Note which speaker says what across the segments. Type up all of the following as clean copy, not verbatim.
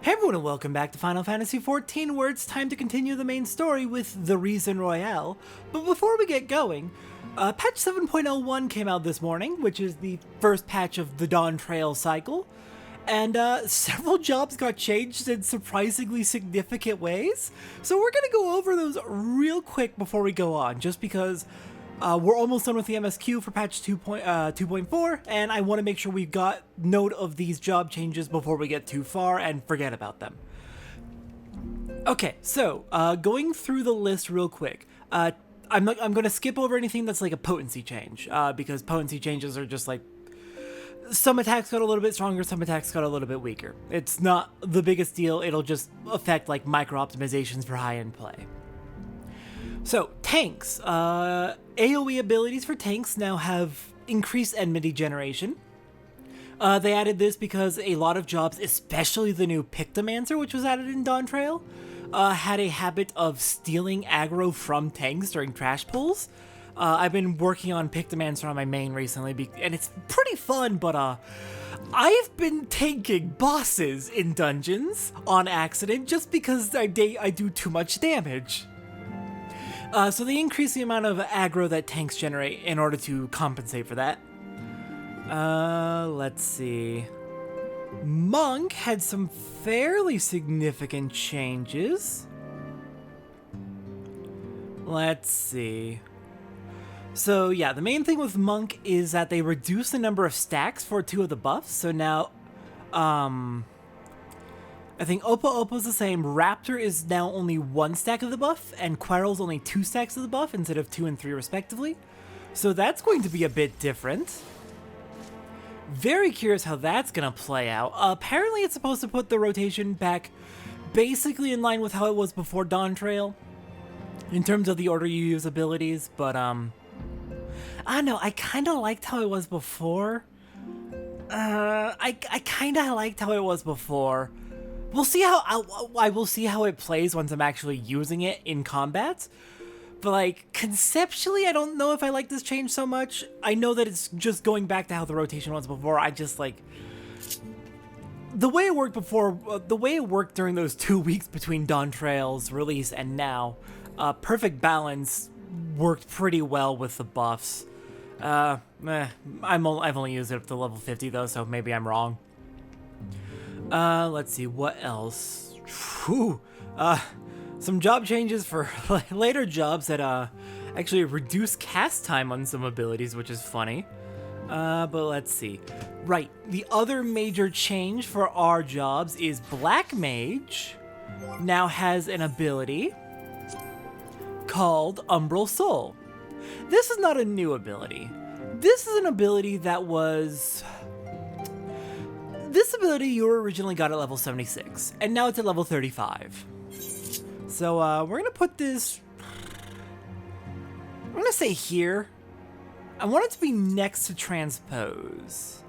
Speaker 1: Hey everyone and welcome back to Final Fantasy XIV, where it's time to continue the main story with the Reason Roaille. But before we get going, patch 7.01 came out this morning, which is the first patch of the Dawn Trail cycle. And several jobs got changed in surprisingly significant ways. So we're going to go over those real quick before we go on, just because we're almost done with the MSQ for patch 2.4, and I want to make sure we've got note of these job changes before we get too far and forget about them. Okay, so going through the list real quick. I'm going to skip over anything that's like a potency change, because potency changes are just like some attacks got a little bit stronger, some attacks got a little bit weaker. It's not the biggest deal. It'll just affect like micro optimizations for high-end play. So, tanks. AoE abilities for tanks now have increased enmity generation. They added this because a lot of jobs, especially the new Pictomancer, which was added in Dawn Trail, had a habit of stealing aggro from tanks during trash pulls. I've been working on Pictomancer on my main recently, and it's pretty fun, but I've been tanking bosses in dungeons on accident just because I do too much damage. So they increase the amount of aggro that tanks generate in order to compensate for that. Let's see. Monk had some fairly significant changes. Let's see. So yeah, the main thing with Monk is that they reduce the number of stacks for 2 of the buffs. So now, I think Oppo's the same. Raptor is now only 1 stack of the buff, and Quarrel's only 2 stacks of the buff instead of 2 and 3 respectively. So that's going to be a bit different. Very curious how that's going to play out. Apparently it's supposed to put the rotation back basically in line with how it was before Dawn Trail, in terms of the order you use abilities, but I don't know, I kind of liked how it was before. I kind of liked how it was before. We'll see how I will see how it plays once I'm actually using it in combat. But like conceptually, I don't know if I like this change so much. I know that it's just going back to how the rotation was before. I just like the way it worked before, the way it worked during those 2 weeks between Dawn Trail's release and now. Perfect balance worked pretty well with the buffs. I've only used it up to level 50 though, so maybe I'm wrong. Let's see, what else? Whew. Some job changes for later jobs that, actually reduce cast time on some abilities, which is funny. But let's see. Right, the other major change for our jobs is Black Mage now has an ability called Umbral Soul. This is not a new ability. This is an ability that was... This ability you originally got at level 76, and now it's at level 35. So we're gonna put this, I'm gonna say here. I want it to be next to Transpose.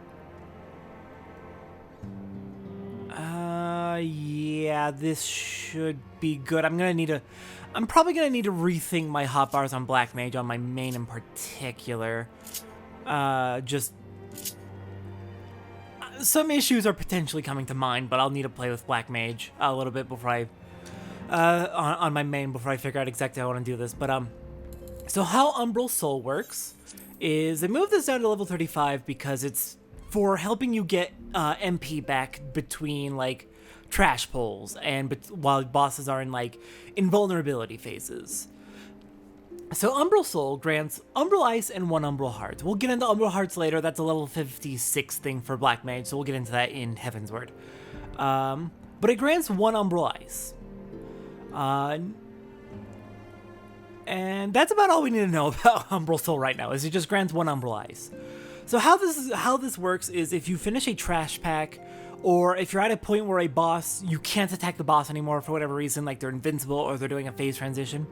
Speaker 1: Yeah, this should be good. I'm probably gonna need to rethink my hotbars on Black Mage on my main in particular. Some issues are potentially coming to mind, but I'll need to play with Black Mage a little bit before I, on my main before I figure out exactly how I want to do this. But so how Umbral Soul works is they move this down to level 35 because it's for helping you get MP back between like trash pulls and while bosses are in like invulnerability phases. So Umbral Soul grants Umbral Ice and 1 Umbral Heart. We'll get into Umbral Hearts later. That's a level 56 thing for Black Mage, so we'll get into that in Heavensward. But it grants 1 Umbral Ice. And that's about all we need to know about Umbral Soul right now, is it just grants 1 Umbral Ice. So how this works is if you finish a trash pack, or if you're at a point where you can't attack the boss anymore for whatever reason, like they're invincible or they're doing a phase transition,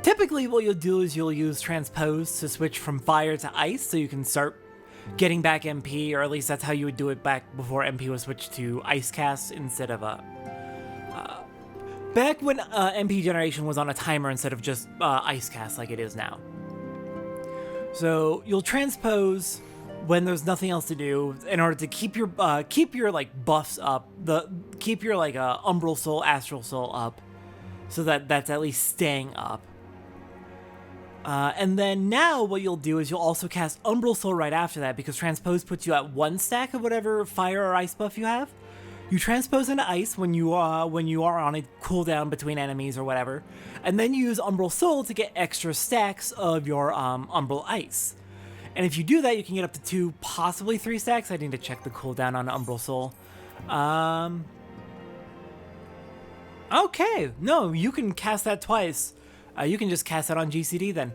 Speaker 1: typically what you'll do is you'll use Transpose to switch from fire to ice so you can start getting back MP, or at least that's how you would do it back before MP was switched to ice cast instead of back when MP generation was on a timer instead of just ice cast like it is now. So you'll Transpose when there's nothing else to do, in order to keep your like buffs up, keep your like Umbral Soul, Astral Soul up, so that that's at least staying up. And then now what you'll do is you'll also cast Umbral Soul right after that, because Transpose puts you at 1 stack of whatever fire or ice buff you have. You transpose into ice when you are on a cooldown between enemies or whatever, and then you use Umbral Soul to get extra stacks of your Umbral Ice. And if you do that, you can get up to 2, possibly 3 stacks. I need to check the cooldown on Umbral Soul. Okay, no, you can cast that twice. You can just cast that on GCD then.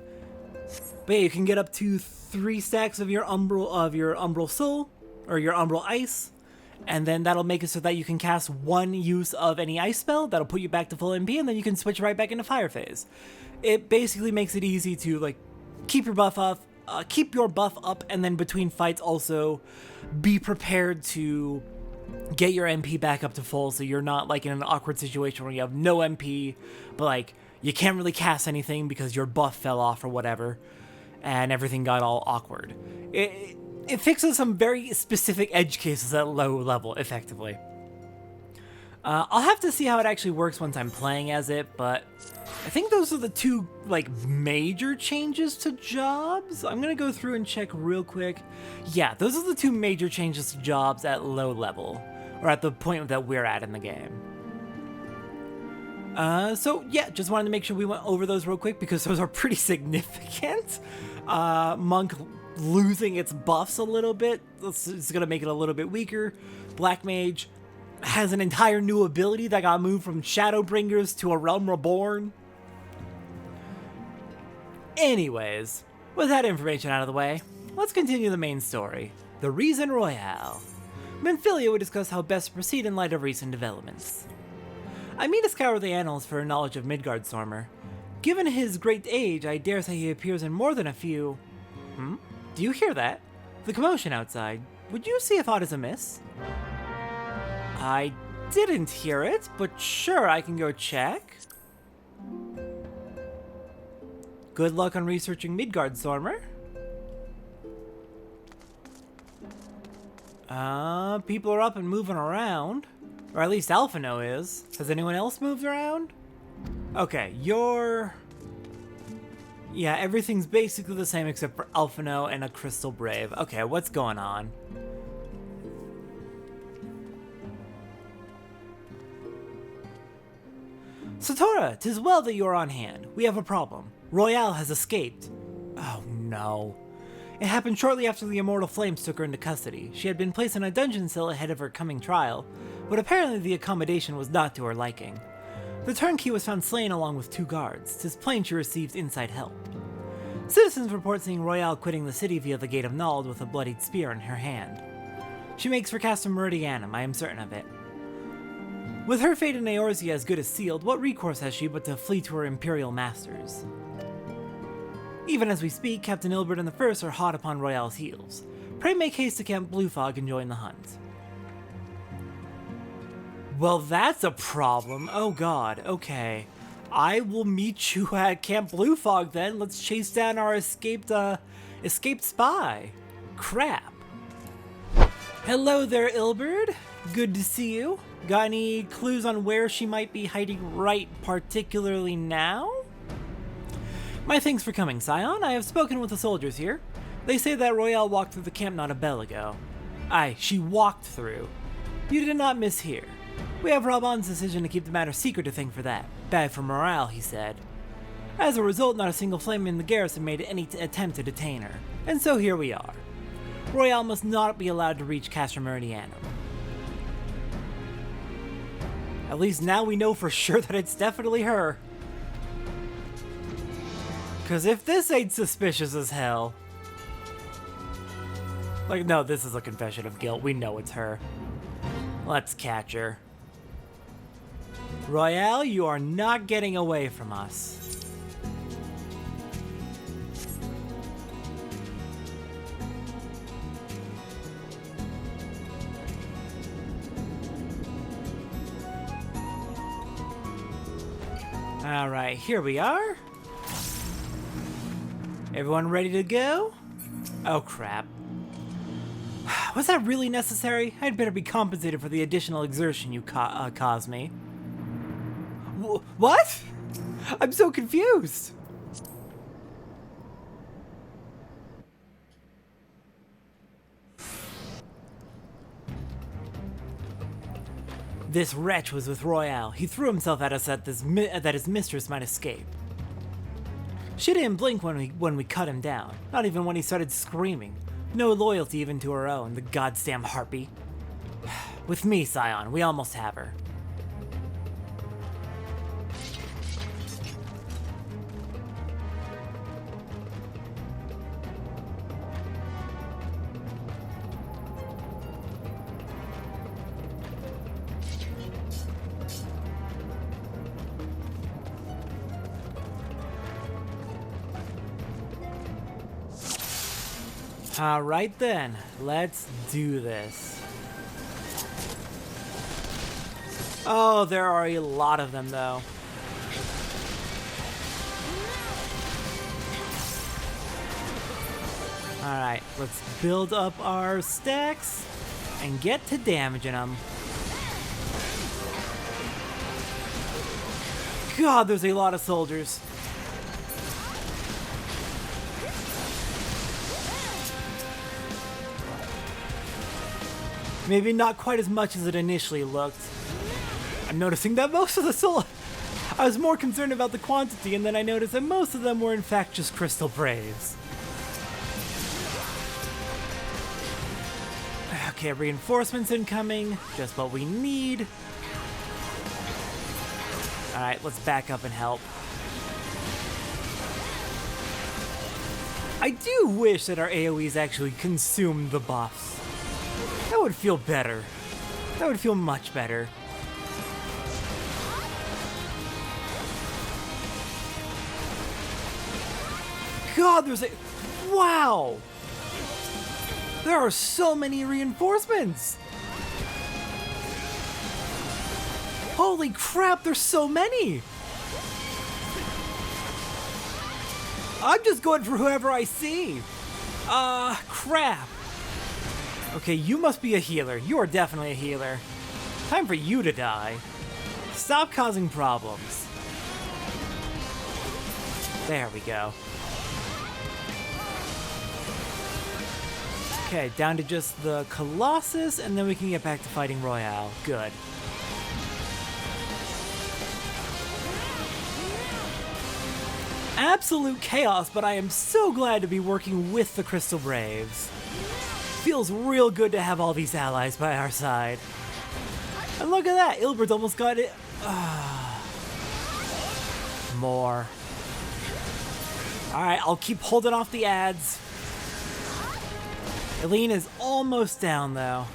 Speaker 1: But yeah, you can get up to 3 stacks of your Umbral Soul or your Umbral Ice, and then that'll make it so that you can cast 1 use of any ice spell. That'll put you back to full MP, and then you can switch right back into fire phase. It basically makes it easy to like keep your buff up, and then between fights also be prepared to get your MP back up to full, so you're not like in an awkward situation where you have no MP, but like you can't really cast anything because your buff fell off or whatever, and everything got all awkward. It fixes some very specific edge cases at low level, effectively. I'll have to see how it actually works once I'm playing as it, but I think those are the 2 like major changes to jobs. I'm gonna go through and check real quick. Yeah, those are the 2 major changes to jobs at low level, or at the point that we're at in the game. So yeah, just wanted to make sure we went over those real quick because those are pretty significant. Monk losing its buffs a little bit, it's gonna make it a little bit weaker. Black Mage has an entire new ability that got moved from Shadowbringers to A Realm Reborn. Anyways, with that information out of the way, let's continue the main story, the Reason Roaille. Menphilia would discuss how best to proceed in light of recent developments. I mean to scour the annals for a knowledge of Midgardstormer. Given his great age, I dare say he appears in more than a few... Do you hear that? The commotion outside. Would you see if aught is amiss? I didn't hear it, but sure, I can go check. Good luck on researching Midgardstormer. People are up and moving around. Or at least Alphino is. Has anyone else moved around? Okay, yeah, everything's basically the same except for Alphino and a Crystal Brave. Okay, what's going on? Satora, 'tis well that you are on hand. We have a problem. Roaille has escaped. Oh no. It happened shortly after the Immortal Flames took her into custody. She had been placed in a dungeon cell ahead of her coming trial, but apparently the accommodation was not to her liking. The turnkey was found slain along with 2 guards. 'Tis plain she received inside help. Citizens report seeing Roaille quitting the city via the Gate of Nald with a bloodied spear in her hand. She makes for Castor Meridianum, I am certain of it. With her fate in Eorzea as good as sealed, what recourse has she but to flee to her imperial masters? Even as we speak, Captain Ilbert and the First are hot upon Royale's heels. Pray make haste to Camp Bluefog and join the hunt. Well, that's a problem. Oh god, okay. I will meet you at Camp Bluefog then. Let's chase down our escaped spy. Crap. Hello there, Ilbert. Good to see you. Got any clues on where she might be hiding right particularly now? My thanks for coming, Scion. I have spoken with the soldiers here. They say that Roaille walked through the camp not a bell ago. Aye, she walked through. You did not mishear. We have Raban's decision to keep the matter secret to thank for that. Bad for morale, he said. As a result, not a single flame in the garrison made any attempt to detain her. And so here we are. Roaille must not be allowed to reach Castor Meridianum. At least now we know for sure that it's definitely her. Because if this ain't suspicious as hell... Like, no, this is a confession of guilt. We know it's her. Let's catch her. Roaille, you are not getting away from us. Alright, here we are. Everyone ready to go? Oh crap. Was that really necessary? I'd better be compensated for the additional exertion you caused me. What? I'm so confused. This wretch was with Royale. He threw himself at us that his mistress might escape. She didn't blink when we cut him down, not even when he started screaming. No loyalty even to her own, the goddamn harpy. With me, Scion, we almost have her. Alright then, let's do this. Oh, there are a lot of them though. Alright, let's build up our stacks and get to damaging them. God, there's a lot of soldiers. Maybe not quite as much as it initially looked. I'm noticing that most of the I was more concerned about the quantity, and then I noticed that most of them were in fact just crystal braves. Okay, reinforcements incoming. Just what we need. Alright, let's back up and help. I do wish that our AoEs actually consumed the buffs. That would feel better. That would feel much better. God, there's a... Wow! There are so many reinforcements! Holy crap, there's so many! I'm just going for whoever I see. Crap. Okay, you must be a healer. You are definitely a healer. Time for you to die. Stop causing problems. There we go. Okay, down to just the Colossus, and then we can get back to fighting Royale. Good. Absolute chaos, but I am so glad to be working with the Crystal Braves. Feels real good to have all these allies by our side. And look at that, Ilbert's almost got it. More. Alright, I'll keep holding off the ads. Eileen is almost down though.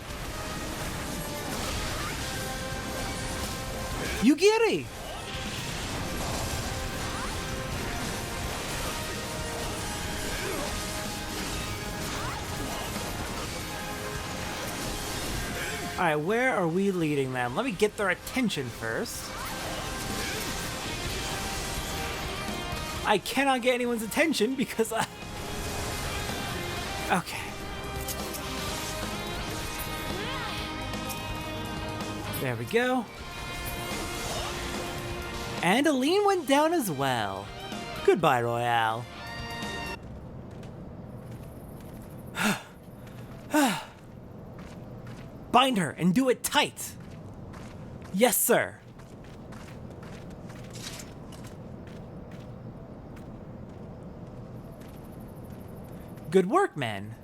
Speaker 1: You get it! Alright, where are we leading them? Let me get their attention first. I cannot get anyone's attention because I... Okay. There we go. And Aline went down as well. Goodbye, Royale. Bind her and do it tight. Yes, sir. Good work, men.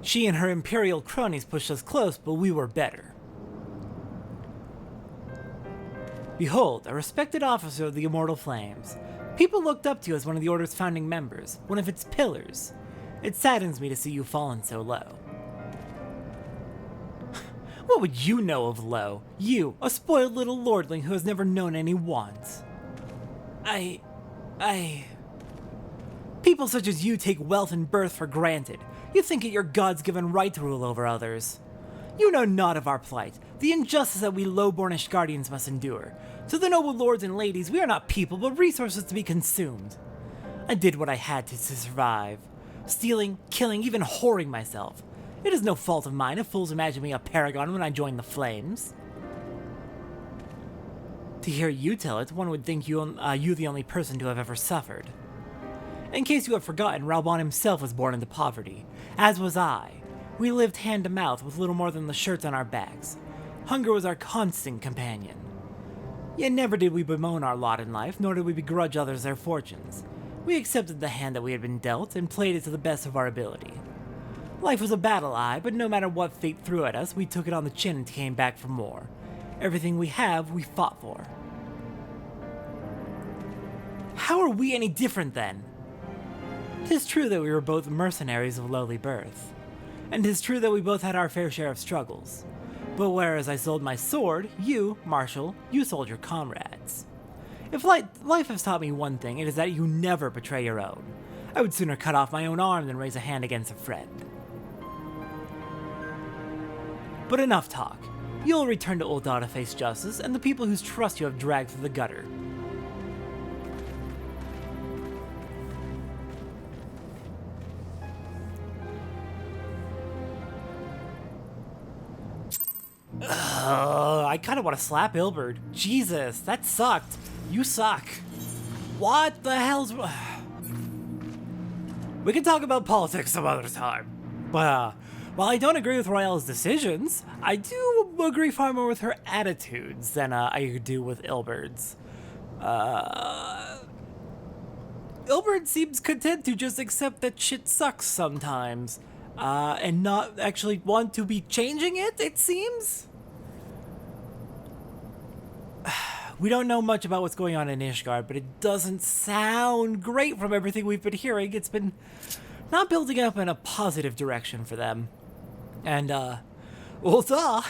Speaker 1: She and her Imperial cronies pushed us close, but we were better. Behold, a respected officer of the Immortal Flames. People looked up to you as one of the Order's founding members, one of its pillars. It saddens me to see you fallen so low. What would you know of low? You, a spoiled little lordling who has never known any want. People such as you take wealth and birth for granted. You think it your God's-given right to rule over others. You know not of our plight, the injustice that we low-born Ishgardians must endure. To the noble lords and ladies, we are not people, but resources to be consumed. I did what I had to survive. Stealing, killing, even whoring myself. It is no fault of mine if fools imagine me a paragon when I join the flames. To hear you tell it, one would think you the only person to have ever suffered. In case you have forgotten, Raubon himself was born into poverty, as was I. We lived hand to mouth with little more than the shirts on our backs. Hunger was our constant companion. Yet never did we bemoan our lot in life, nor did we begrudge others their fortunes. We accepted the hand that we had been dealt and played it to the best of our ability. Life was a battle, but no matter what fate threw at us, we took it on the chin and came back for more. Everything we have, we fought for. How are we any different then? 'Tis true that we were both mercenaries of lowly birth, and 'tis true that we both had our fair share of struggles. But whereas I sold my sword, you, Marshal, you sold your comrades. If life has taught me one thing, it is that you never betray your own. I would sooner cut off my own arm than raise a hand against a friend. But enough talk. You'll return to Ul'dah to face justice, and the people whose trust you have dragged through the gutter. I kind of want to slap Ilberd. Jesus, that sucked. You suck. What the hell's... We can talk about politics some other time. But, while I don't agree with Royale's decisions, I do agree far more with her attitudes than I do with Ilberd's. Ilberd seems content to just accept that shit sucks sometimes, and not actually want to be changing it seems? We don't know much about what's going on in Ishgard, but it doesn't sound great from everything we've been hearing. It's been not building up in a positive direction for them. And, Ul'dah,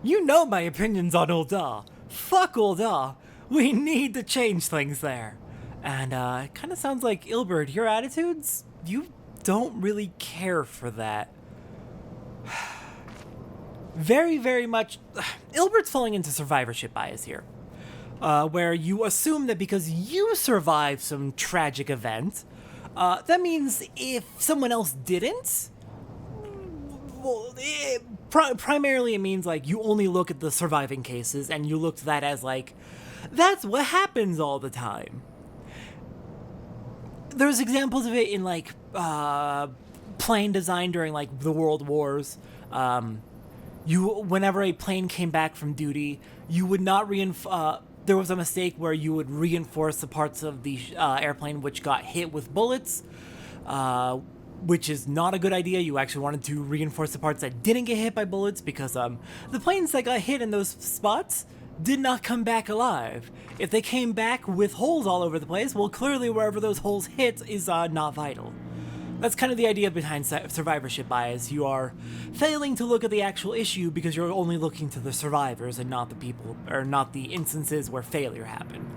Speaker 1: you know my opinions on Ul'dah. Fuck Ul'dah. We need to change things there. And, it kind of sounds like, Ilberd, your attitudes, you don't really care for that. Very, very much... Ilberd's falling into survivorship bias here. Where you assume that because you survived some tragic event, that means if someone else didn't, well, primarily it means like you only look at the surviving cases and you look to that as like, that's what happens all the time. There's examples of it in like plane design during like the World Wars. Whenever a plane came back from duty, you would not there was a mistake where you would reinforce the parts of the airplane which got hit with bullets, which is not a good idea. You actually wanted to reinforce the parts that didn't get hit by bullets because the planes that got hit in those spots did not come back alive. If they came back with holes all over the place, well, clearly wherever those holes hit is not vital. That's kind of the idea behind survivorship bias. You are failing to look at the actual issue because you're only looking to the survivors and not the people, or not the instances where failure happened.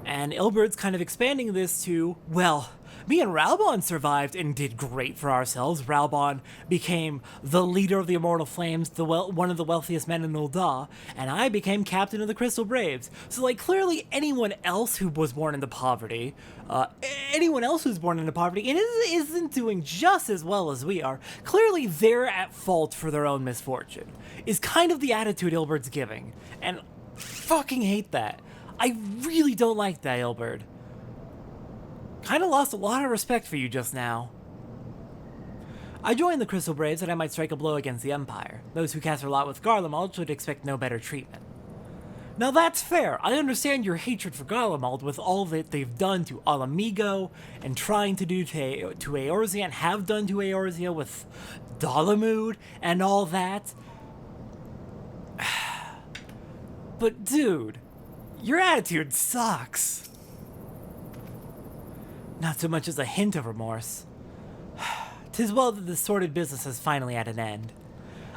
Speaker 1: And Ilberd's kind of expanding this to, well, me and Raubon survived and did great for ourselves. Raubon became the leader of the Immortal Flames, one of the wealthiest men in Ul'dah, and I became captain of the Crystal Braves. So, like, clearly anyone else who was born into poverty, and isn't doing just as well as we are, clearly they're at fault for their own misfortune, is kind of the attitude Ilberd's giving. And I fucking hate that. I really don't like that, Ilberd. Kinda lost a lot of respect for you just now. I joined the Crystal Braves that I might strike a blow against the Empire. Those who cast their lot with Garlemald should expect no better treatment. Now that's fair. I understand your hatred for Garlemald with all that they've done to Ala Mhigo and trying to do to Eorzea and have done to Eorzea with Dalamud and all that. But dude, your attitude sucks. Not so much as a hint of remorse. 'Tis well that this sordid business is finally at an end.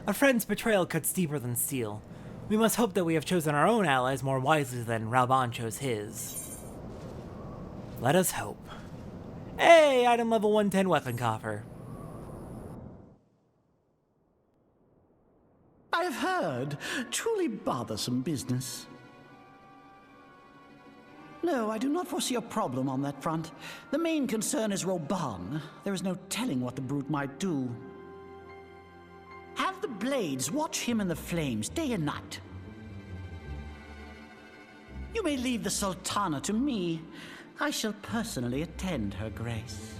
Speaker 1: A friend's betrayal cuts deeper than steel. We must hope that we have chosen our own allies more wisely than Raubon chose his. Let us hope. Hey, item level 110 weapon coffer.
Speaker 2: I've heard. Truly bothersome business. No, I do not foresee a problem on that front. The main concern is Roban. There is no telling what the brute might do. Have the Blades watch him in the flames day and night. You may leave the Sultana to me. I shall personally attend her grace.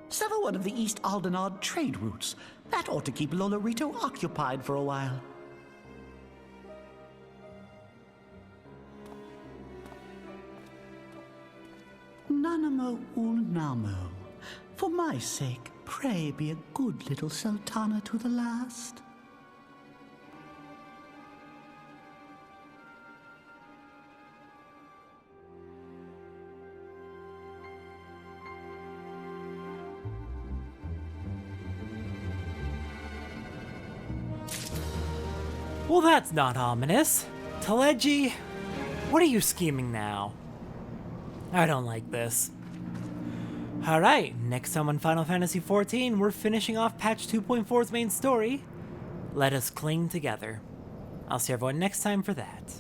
Speaker 2: Sever one of the East Aldenard trade routes. That ought to keep Lolorito occupied for a while. Nanamo Ulnamo. For my sake, pray be a good little Sultana to the last.
Speaker 1: Well, that's not ominous. Teleji, what are you scheming now? I don't like this. Alright, next time on Final Fantasy XIV, we're finishing off patch 2.4's main story. Let us cling together. I'll see everyone next time for that.